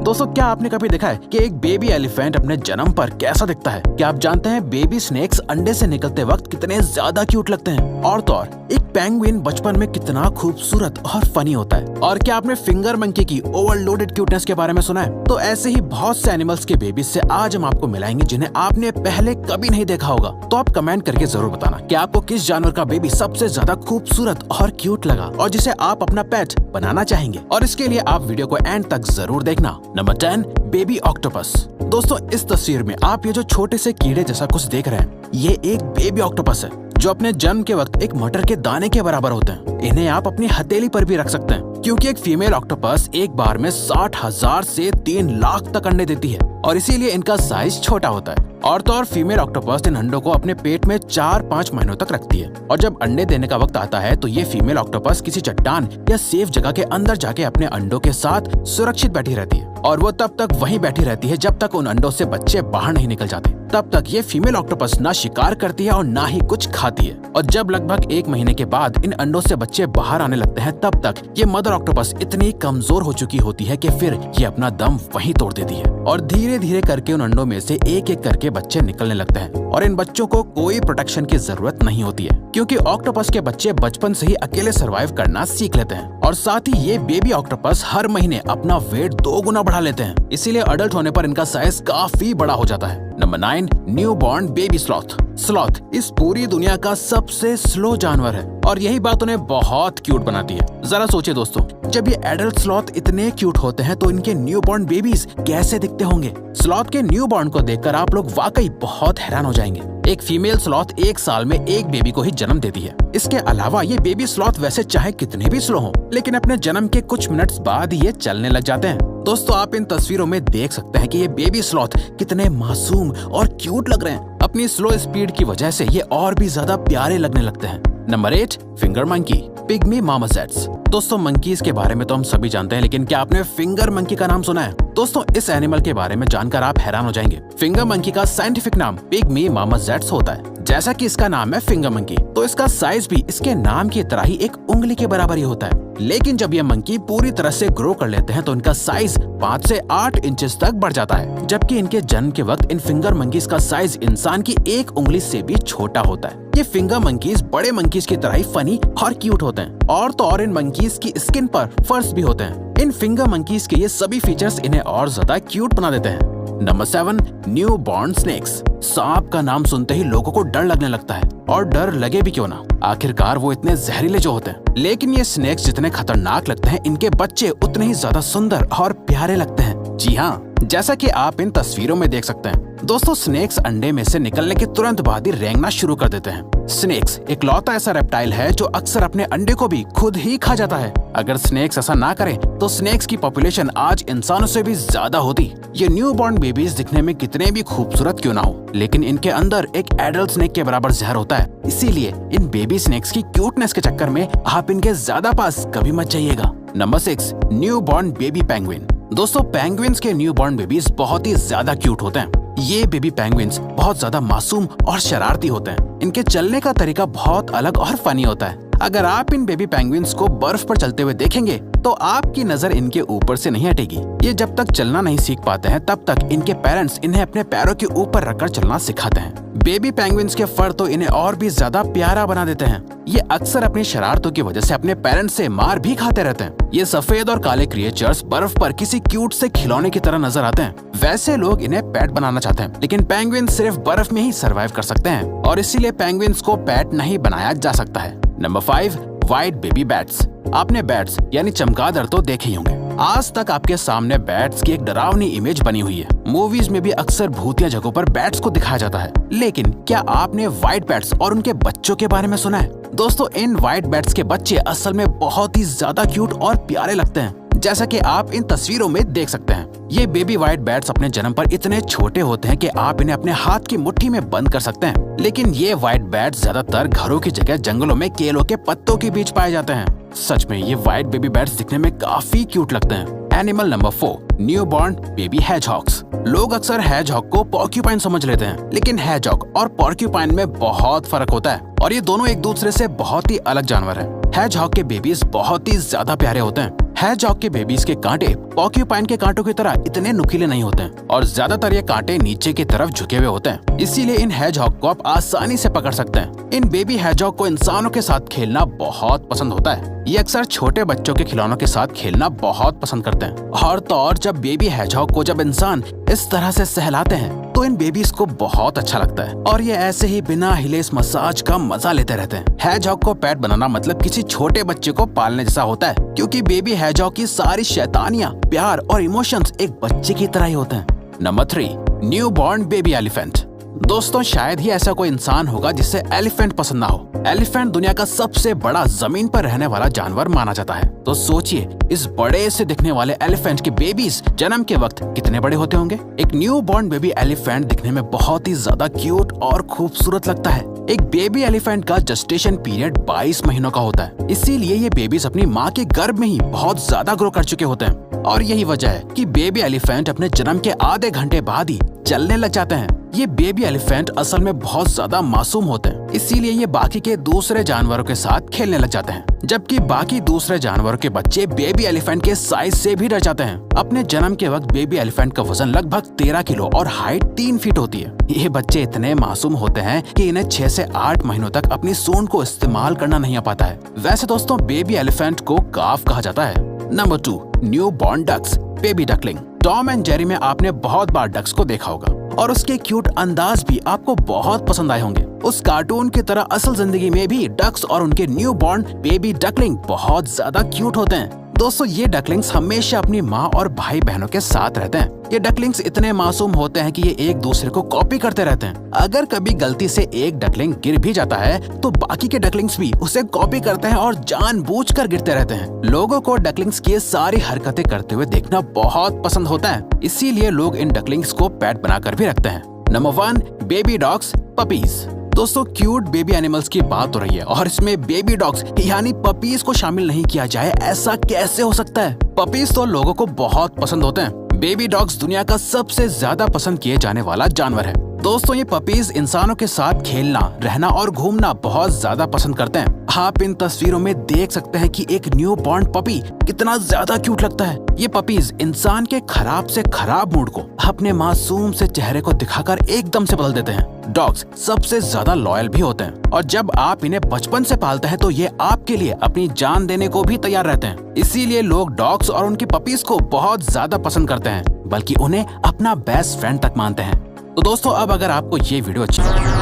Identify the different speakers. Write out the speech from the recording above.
Speaker 1: दोस्तों, क्या आपने कभी देखा है कि एक बेबी एलिफेंट अपने जन्म पर कैसा दिखता है? क्या आप जानते हैं बेबी स्नेक्स अंडे से निकलते वक्त कितने ज्यादा क्यूट लगते हैं? और तो और एक पेंगुइन बचपन में कितना खूबसूरत और फनी होता है। और क्या आपने फिंगर मंकी की ओवरलोडेड क्यूटनेस के बारे में सुना है? तो ऐसे ही बहुत से एनिमल्स के बेबी से आज हम आपको मिलाएंगे जिन्हें आपने पहले कभी नहीं देखा होगा। तो आप कमेंट करके जरूर बताना कि आपको किस जानवर का बेबी सबसे ज्यादा खूबसूरत और क्यूट लगा और जिसे आप अपना पेट बनाना चाहेंगे। और इसके लिए आप वीडियो को एंड तक जरूर देखना। Number 10, baby octopus. दोस्तों, इस तस्वीर में आप ये जो छोटे से कीड़े जैसा कुछ देख रहे हैं, ये एक बेबी ऑक्टोपस है जो अपने जन्म के वक्त एक मटर के दाने के बराबर होते हैं। इन्हें आप अपनी हथेली पर भी रख सकते हैं क्योंकि एक फीमेल ऑक्टोपस एक बार में 60,000 से 3 लाख तक अंडे देती है और इसीलिए इनका साइज छोटा होता है। और तो और फीमेल ऑक्टोपस इन अंडों को अपने पेट में 4-5 महीनों तक रखती है और जब अंडे देने का वक्त आता है तो ये फीमेल ऑक्टोपस किसी चट्टान या सेफ जगह के अंदर जाके अपने अंडों के साथ सुरक्षित बैठी रहती है और वो तब तक वहीं बैठी रहती है जब तक उन अंडों से बच्चे बाहर नहीं निकल जाते। तब तक ये फीमेल ऑक्टोपस ना शिकार करती है और ना ही कुछ खाती है। और जब लगभग 1 महीने के बाद इन अंडों से बच्चे बाहर आने लगते हैं तब तक ये मदर ऑक्टोपस इतनी कमजोर हो चुकी होती है कि फिर ये अपना दम वहीं तोड़ देती है और धीरे धीरे करके उन अंडों में से एक एक करके बच्चे निकलने लगते हैं। और इन बच्चों को कोई प्रोटेक्शन की जरूरत नहीं होती है क्योंकि ऑक्टोपस के बच्चे बचपन से ही अकेले सर्वाइव करना सीख लेते हैं। और साथ ही ये बेबी ऑक्टोपस हर महीने अपना वेट 2 गुना बढ़ा लेते हैं, इसीलिए अडल्ट होने पर इनका साइज काफी बड़ा हो जाता है। Number 9, newborn baby sloth. Sloth इस पूरी दुनिया का सबसे स्लो जानवर है और यही बात उन्हें बहुत क्यूट बनाती है। जरा सोचिए दोस्तों, जब ये एडल्ट स्लॉथ इतने क्यूट होते हैं तो इनके न्यूबॉर्न बेबीज कैसे दिखते होंगे? स्लॉथ के न्यूबॉर्न को देखकर आप लोग वाकई बहुत हैरान हो जाएंगे। एक फीमेल स्लॉथ 1 साल में एक बेबी को ही जन्म देती है। इसके अलावा ये बेबी स्लॉथ वैसे चाहे कितने भी स्लो हों, लेकिन अपने जन्म के कुछ मिनट्स बाद ये चलने लग जाते हैं। दोस्तों, आप इन तस्वीरों में देख सकते हैं कि ये बेबी स्लॉथ कितने मासूम और क्यूट लग रहे हैं। अपनी स्लो स्पीड की वजह से ये और भी ज्यादा प्यारे लगने लगते हैं। Number 8, finger monkey, pygmy marmosets. दोस्तों, मंकीज के बारे में तो हम सभी जानते हैं, लेकिन क्या आपने फिंगर मंकी का नाम सुना है? दोस्तों, इस एनिमल के बारे में जानकर आप हैरान हो जाएंगे। फिंगर मंकी का साइंटिफिक नाम पिग्मी मार्मोसेट्स होता है। जैसा कि इसका नाम है फिंगर मंकी, तो इसका साइज भी इसके नाम की तरह ही एक उंगली के बराबर ही होता है। लेकिन जब ये मंकी पूरी तरह से ग्रो कर लेते हैं तो इनका साइज 5 से 8 इंचेस तक बढ़ जाता है, जबकि इनके जन्म के वक्त इन फिंगर मंकीज का साइज इंसान की एक उंगली से भी छोटा होता है। ये फिंगर मंकीज बड़े मंकीज की तरह ही फनी और क्यूट होते हैं और तो और इन मंकीज की स्किन पर फर्स भी होते हैं। इन फिंगर मंकीज के ये सभी फीचर्स इन्हें और ज्यादा क्यूट बना देते हैं। Number 7, newborn snakes. सांप का नाम सुनते ही लोगों को डर लगने लगता है और डर लगे भी क्यों ना, आखिरकार वो इतने जहरीले जो होते हैं। लेकिन ये स्नेक्स जितने खतरनाक लगते हैं, इनके बच्चे उतने ही ज्यादा सुंदर और प्यारे लगते हैं। जी हाँ, जैसा कि आप इन तस्वीरों में देख सकते हैं। दोस्तों, स्नेक्स अंडे में से निकलने के तुरंत बाद ही रेंगना शुरू कर देते हैं। स्नेक्स इकलौता ऐसा रेप्टाइल है जो अक्सर अपने अंडे को भी खुद ही खा जाता है। अगर स्नेक्स ऐसा ना करें तो स्नेक्स की पॉपुलेशन आज इंसानों से भी ज्यादा होती। ये न्यूबॉर्न बेबीज दिखने में कितने भी खूबसूरत क्यों ना हो, लेकिन इनके अंदर एक एडल्ट स्नेक के बराबर जहर होता है। इसीलिए इन बेबी स्नेक्स की क्यूटनेस के चक्कर में आप इनके ज्यादा पास कभी मत जाइएगा। Number 6, newborn baby penguin. दोस्तों, पेंगुइन्स के न्यूबॉर्न बेबीज बहुत ही ज्यादा क्यूट होते हैं। ये बेबी पेंगुइन्स बहुत ज्यादा मासूम और शरारती होते हैं। इनके चलने का तरीका बहुत अलग और फनी होता है। अगर आप इन बेबी पेंगुइन्स को बर्फ पर चलते हुए देखेंगे तो आपकी नजर इनके ऊपर से नहीं हटेगी। ये जब तक चलना नहीं सीख पाते हैं तब तक इनके पेरेंट्स इन्हें अपने पैरों के ऊपर रखकर चलना सिखाते हैं। बेबी पेंगुइन्स के फर तो इन्हें और भी ज्यादा प्यारा बना देते हैं। ये अक्सर अपनी शरारतों की वजह से अपने पेरेंट्स से मार भी खाते रहते हैं। ये सफेद और काले क्रिएचर्स बर्फ पर किसी क्यूट से खिलौने की तरह नजर आते हैं। वैसे लोग इन्हें पेट बनाना चाहते हैं, लेकिन पेंगुइन सिर्फ बर्फ में ही सर्वाइव कर सकते हैं और इसीलिए पेंगुइन्स को पेट नहीं बनाया जा सकता है। Number 5, white baby bats. आपने बैट्स यानी चमगादड़ तो देखे ही होंगे। आज तक आपके सामने बैट्स की एक डरावनी इमेज बनी हुई है। मूवीज में भी अक्सर भूतिया जगहों पर बैट्स को दिखाया जाता है, लेकिन क्या आपने व्हाइट बैट्स और उनके बच्चों के बारे में सुना है? दोस्तों, इन व्हाइट बैट्स के बच्चे असल में बहुत ही ज्यादा क्यूट और प्यारे लगते हैं, जैसा कि आप इन तस्वीरों में देख सकते हैं। ये बेबी व्हाइट बैट्स अपने जन्म पर इतने छोटे होते हैं कि आप इन्हें अपने हाथ की मुट्ठी में बंद कर सकते हैं। लेकिन ये व्हाइट बैट्स ज्यादातर घरों की जगह जंगलों में केलों के पत्तों के बीच पाए जाते हैं। सच में ये व्हाइट बेबी बैट्स दिखने में काफी क्यूट लगते हैं। Animal number 4, newborn baby hedgehogs. लोग अक्सर हेजहॉग को पोर्क्यूपाइन समझ लेते हैं, लेकिन हेजहॉग और पोर्क्यूपाइन में बहुत फर्क होता है और ये दोनों एक दूसरे से बहुत ही अलग जानवर हैं। हेजहॉग के बेबीज बहुत ही ज्यादा प्यारे होते हैं। हैजहॉग के बेबीज के कांटे पॉर्क्यूपाइन के कांटों की तरह इतने नुकीले नहीं होते हैं और ज्यादातर ये कांटे नीचे की तरफ झुके हुए होते हैं, इसीलिए इन हैजहॉग को आप आसानी से पकड़ सकते हैं। इन बेबी हैजहॉग को इंसानों के साथ खेलना बहुत पसंद होता है। ये अक्सर छोटे बच्चों के खिलौनों के साथ खेलना बहुत पसंद करते हैं। और तो और जब बेबी हैजहॉग को जब इंसान इस तरह से सहलाते हैं तो इन बेबीज को बहुत अच्छा लगता है और ये ऐसे ही बिना हिले इस मसाज का मजा लेते रहते हैं। हैजहॉग को पेट बनाना मतलब किसी छोटे बच्चे को पालने जैसा होता है, क्योंकि बेबी हैजहॉग की सारी शैतानियां, प्यार और इमोशंस एक बच्चे की तरह ही होते हैं। Number 3, new born baby elephant. दोस्तों, शायद ही ऐसा कोई इंसान होगा जिसे एलिफेंट पसंद ना हो। एलिफेंट दुनिया का सबसे बड़ा जमीन पर रहने वाला जानवर माना जाता है। तो सोचिए, इस बड़े से दिखने वाले एलिफेंट के बेबीज जन्म के वक्त कितने बड़े होते होंगे। एक न्यू बॉर्न बेबी एलिफेंट दिखने में बहुत ही ज्यादा क्यूट और खूबसूरत लगता है। एक बेबी एलिफेंट का जेस्टेशन पीरियड 22 महीनों का होता है, इसीलिए ये बेबीज अपनी माँ के गर्भ में ही बहुत ज्यादा ग्रो कर चुके होते हैं। और यही वजह है कि बेबी एलिफेंट अपने जन्म के आधे घंटे बाद ही चलने लग जाते हैं। ये बेबी एलिफेंट असल में बहुत ज्यादा मासूम होते हैं, इसीलिए ये बाकी के दूसरे जानवरों के साथ खेलने लग जाते हैं, जबकि बाकी दूसरे जानवरों के बच्चे बेबी एलिफेंट के साइज से भी डर जाते हैं। अपने जन्म के वक्त बेबी एलिफेंट का वजन लगभग 13 किलो और हाइट 3 फीट होती है। ये बच्चे इतने मासूम होते हैं कि इन्हें 6 से 8 महीनों तक अपनी सूंड को इस्तेमाल करना नहीं आ पाता है। वैसे दोस्तों, बेबी एलिफेंट को काफ कहा जाता है। Number 2, new born ducks baby duckling. Tom and Jerry में आपने बहुत बार डक्स को देखा होगा और उसके क्यूट अंदाज भी आपको बहुत पसंद आए होंगे। उस कार्टून की तरह असल जिंदगी में भी डक्स और उनके न्यू बॉर्न बेबी डकलिंग बहुत ज्यादा क्यूट होते हैं। दोस्तों, ये डकलिंग्स हमेशा अपनी माँ और भाई बहनों के साथ रहते हैं। ये डकलिंग्स इतने मासूम होते हैं कि ये एक दूसरे को कॉपी करते रहते हैं। अगर कभी गलती से एक डकलिंग गिर भी जाता है तो बाकी के डकलिंग्स भी उसे कॉपी करते हैं और जानबूझकर गिरते रहते हैं। लोगों को डकलिंग्स की सारी हरकतें करते हुए देखना बहुत पसंद होता है, इसीलिए लोग इन डकलिंग्स को पेट बनाकर भी रखते हैं। Number 1, baby dogs puppies. दोस्तों, क्यूट बेबी एनिमल्स की बात हो रही है और इसमें बेबी डॉग्स यानी पपीज को शामिल नहीं किया जाए, ऐसा कैसे हो सकता है। पपीज तो लोगों को बहुत पसंद होते हैं। बेबी डॉग्स दुनिया का सबसे ज्यादा पसंद किए जाने वाला जानवर है। दोस्तों, ये पपीज इंसानों के साथ खेलना, रहना और घूमना बहुत ज्यादा पसंद करते हैं। आप इन तस्वीरों में देख सकते हैं कि एक न्यू बॉर्न पपी कितना ज्यादा क्यूट लगता है। ये पपीज इंसान के खराब से खराब मूड को अपने मासूम से चेहरे को दिखाकर एकदम से बदल देते हैं। डॉग्स सबसे ज्यादा लॉयल भी होते हैं और जब आप इन्हें बचपन से पालते हैं तो ये आपके लिए अपनी जान देने को भी तैयार रहते हैं। इसीलिए लोग डॉग्स और उनकी पपीज को बहुत ज्यादा पसंद करते हैं, बल्कि उन्हें अपना बेस्ट फ्रेंड तक मानते हैं। तो दोस्तों, अब अगर आपको ये वीडियो अच्छी लगी